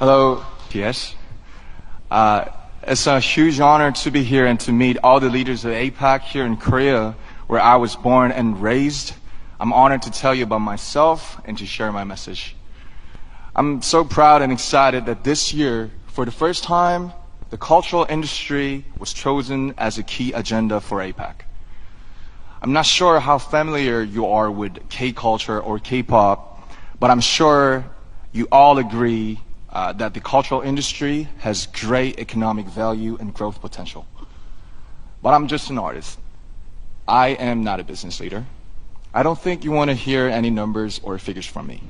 Hello, BTS. It's a huge honor to be here and to meet all the leaders of APAC here in Korea, where I was born and raised. I'm honored to tell you about myself and to share my message. I'm so proud and excited that this year, for the first time, the cultural industry was chosen as a key agenda for APAC. I'm not sure how familiar you are with K-culture or K-pop, but I'm sure you all agree that the cultural industry has great economic value and growth potential. But I'm just an artist. I am not a business leader. I don't think you want to hear any numbers or figures from me.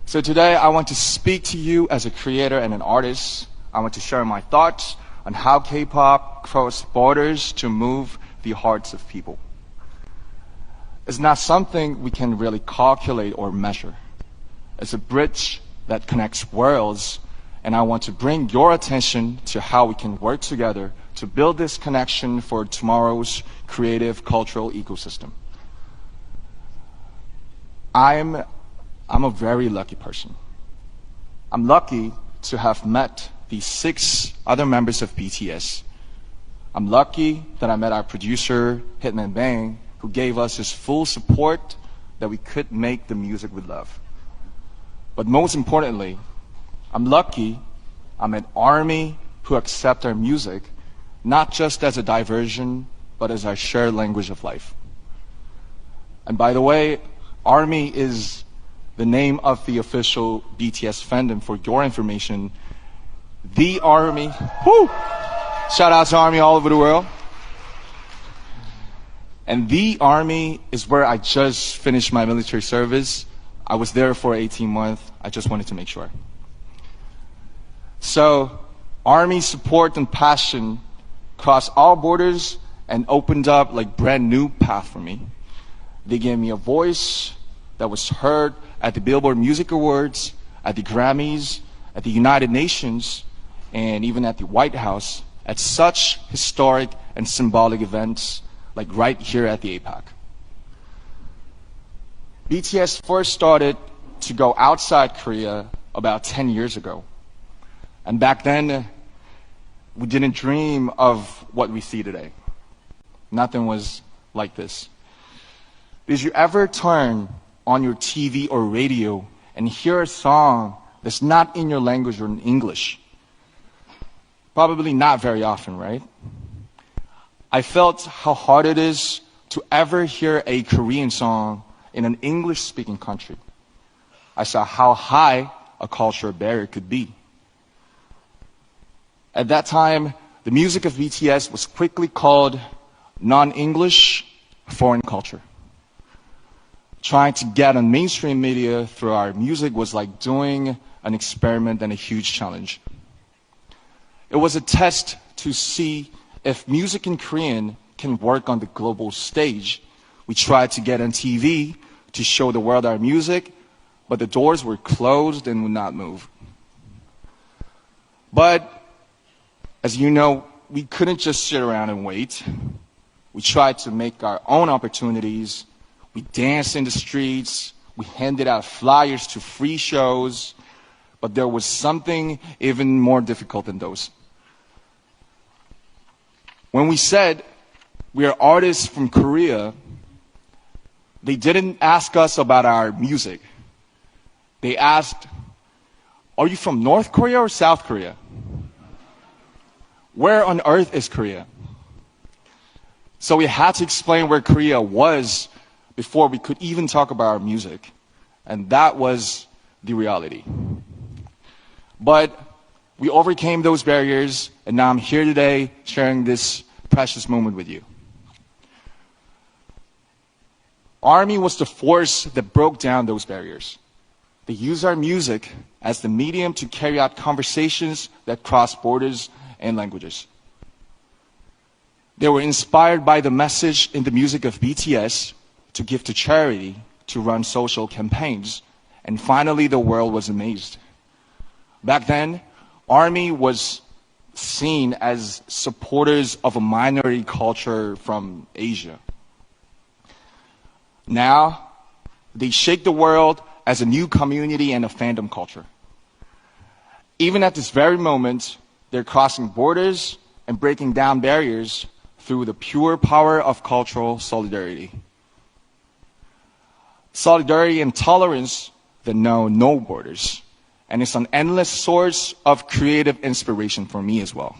So today I want to speak to you as a creator and an artist. I want to share my thoughts on how K-pop crossed borders to move the hearts of people. It's not something we can really calculate or measure. It's a bridge that connects worlds, and I want to bring your attention to how we can work together to build this connection for tomorrow's creative cultural ecosystem. I'm a very lucky person. I'm lucky to have met the 6 other members of BTS. I'm lucky that I met our producer, Hitman Bang, who gave us his full support that we could make the music we love. But most importantly, I'm lucky I'm an ARMY who accept our music, not just as a diversion, but as our shared language of life. And by the way, ARMY is the name of the official BTS fandom. For your information, the ARMY, woo! Shout out to ARMY all over the world. And the ARMY is where I just finished my military service. I was there for 18 months. I just wanted to make sure. So, ARMY support and passion crossed all borders and opened up like brand new path for me. They gave me a voice that was heard at the Billboard Music Awards, at the Grammys, at the United Nations, and even at the White House, at such historic and symbolic events like right here at the APAC. BTS first started to go outside Korea about 10 years ago. And back then, we didn't dream of what we see today. Nothing was like this. Did you ever turn on your TV or radio and hear a song that's not in your language or in English? Probably not very often, right? I felt how hard it is to ever hear a Korean song in an English-speaking country. I saw how high a cultural barrier could be. At that time, the music of BTS was quickly called non-English foreign culture. Trying to get on mainstream media through our music was like doing an experiment and a huge challenge. It was a test to see if music in Korean can work on the global stage. We tried to get on TV to show the world our music, but the doors were closed and would not move. But, as you know, we couldn't just sit around and wait. We tried to make our own opportunities. We danced in the streets. We handed out flyers to free shows. But there was something even more difficult than those. When we said we are artists from Korea, they didn't ask us about our music. They asked, are you from North Korea or South Korea? Where on earth is Korea? So we had to explain where Korea was before we could even talk about our music. And that was the reality. But we overcame those barriers, and now I'm here today sharing this precious moment with you. ARMY was the force that broke down those barriers. They used our music as the medium to carry out conversations that cross borders and languages. They were inspired by the message in the music of BTS to give to charity, to run social campaigns, and finally the world was amazed. Back then, ARMY was seen as supporters of a minority culture from Asia. Now, they shake the world as a new community and a fandom culture. Even at this very moment, they're crossing borders and breaking down barriers through the pure power of cultural solidarity. Solidarity and tolerance that know no borders, and it's an endless source of creative inspiration for me as well.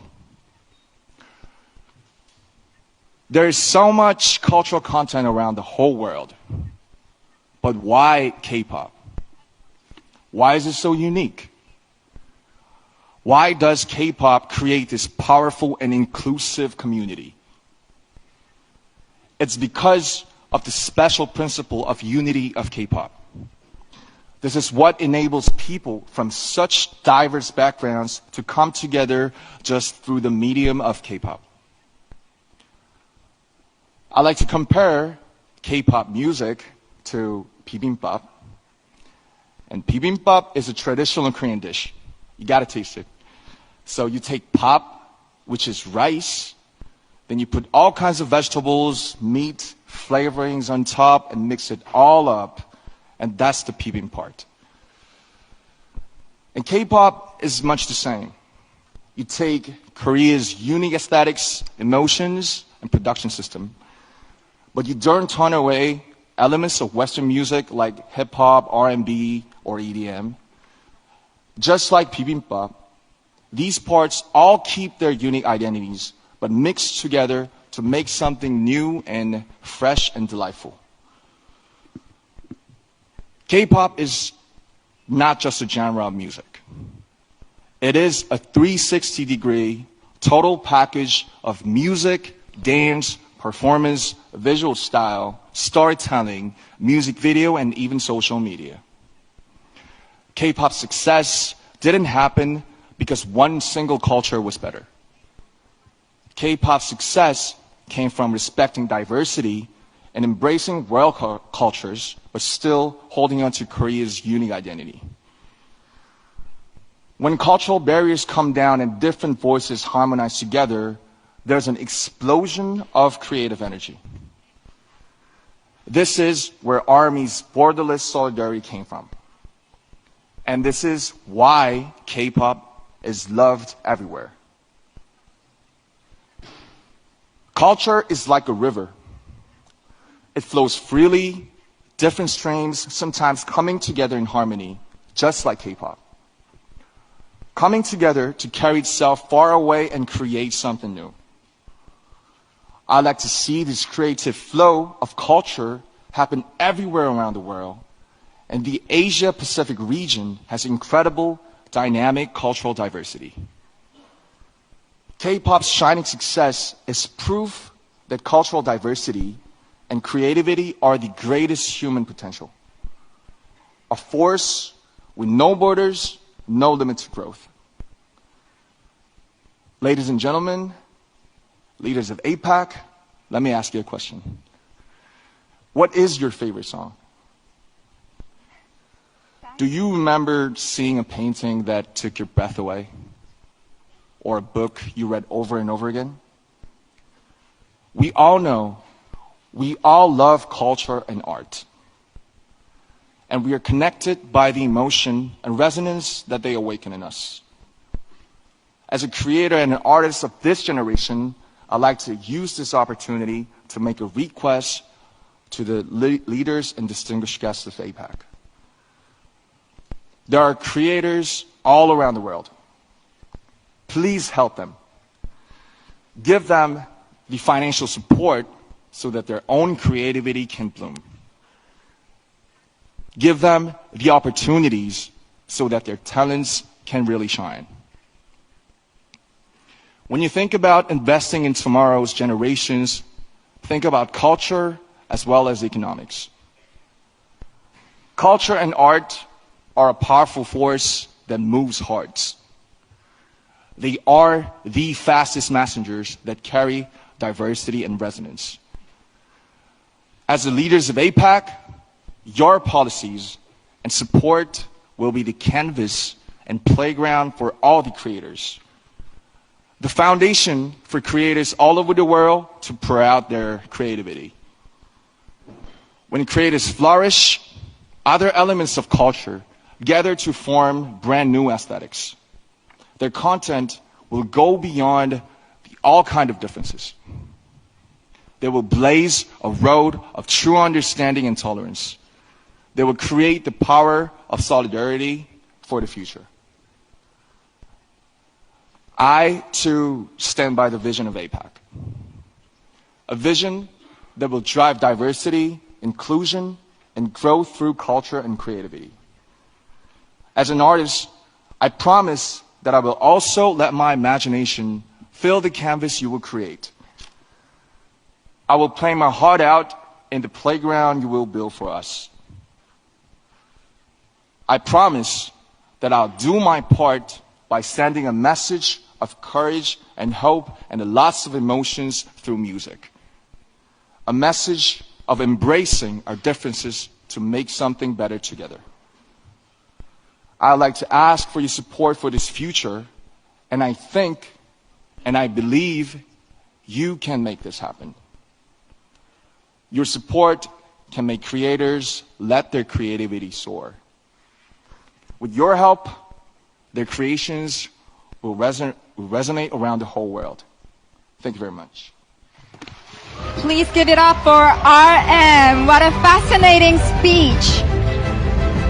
There is so much cultural content around the whole world, but why K-pop? Why is it so unique? Why does K-pop create this powerful and inclusive community? It's because of the special principle of unity of K-pop. This is what enables people from such diverse backgrounds to come together just through the medium of K-pop. I like to compare K-pop music to bibimbap. And bibimbap is a traditional Korean dish. You gotta taste it. So you take pop, which is rice, then you put all kinds of vegetables, meat, flavorings on top, and mix it all up. And that's the bibimbap part. And K-pop is much the same. You take Korea's unique aesthetics, emotions, and production system, but you don't turn away elements of Western music like hip-hop, R&B, or EDM. Just like bibimbap, these parts all keep their unique identities, but mix together to make something new and fresh and delightful. K-pop is not just a genre of music. It is a 360-degree total package of music, dance, performance, visual style, storytelling, music video, and even social media. K-pop's success didn't happen because one single culture was better. K-pop's success came from respecting diversity and embracing world cultures, but still holding on to Korea's unique identity. When cultural barriers come down and different voices harmonize together, there's an explosion of creative energy. This is where ARMY's borderless solidarity came from. And this is why K-pop is loved everywhere. Culture is like a river. It flows freely, different streams, sometimes coming together in harmony, just like K-pop. Coming together to carry itself far away and create something new. I like to see this creative flow of culture happen everywhere around the world. And the Asia-Pacific region has incredible, dynamic cultural diversity. K-pop's shining success is proof that cultural diversity and creativity are the greatest human potential. A force with no borders, no limit to growth. Ladies and gentlemen, leaders of APAC, let me ask you a question. What is your favorite song? Do you remember seeing a painting that took your breath away? Or a book you read over and over again? We all know, we all love culture and art. And we are connected by the emotion and resonance that they awaken in us. As a creator and an artist of this generation, I'd like to use this opportunity to make a request to the leaders and distinguished guests of APAC. There are creators all around the world. Please help them. Give them the financial support so that their own creativity can bloom. Give them the opportunities so that their talents can really shine. When you think about investing in tomorrow's generations, think about culture as well as economics. Culture and art are a powerful force that moves hearts. They are the fastest messengers that carry diversity and resonance. As the leaders of APAC, your policies and support will be the canvas and playground for all the creators. The foundation for creators all over the world to pour out their creativity. When creators flourish, other elements of culture gather to form brand new aesthetics. Their content will go beyond all kinds of differences. They will blaze a road of true understanding and tolerance. They will create the power of solidarity for the future. I, too, stand by the vision of APAC. A vision that will drive diversity, inclusion, and growth through culture and creativity. As an artist, I promise that I will also let my imagination fill the canvas you will create. I will play my heart out in the playground you will build for us. I promise that I'll do my part by sending a message of courage and hope and lots of emotions through music. A message of embracing our differences to make something better together. I'd like to ask for your support for this future, and I think and I believe you can make this happen. Your support can make creators let their creativity soar. With your help, their creations will resonate around the whole world. Thank you very much. Please give it up for RM. What a fascinating speech.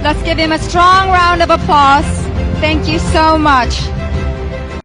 Let's give him a strong round of applause. Thank you so much.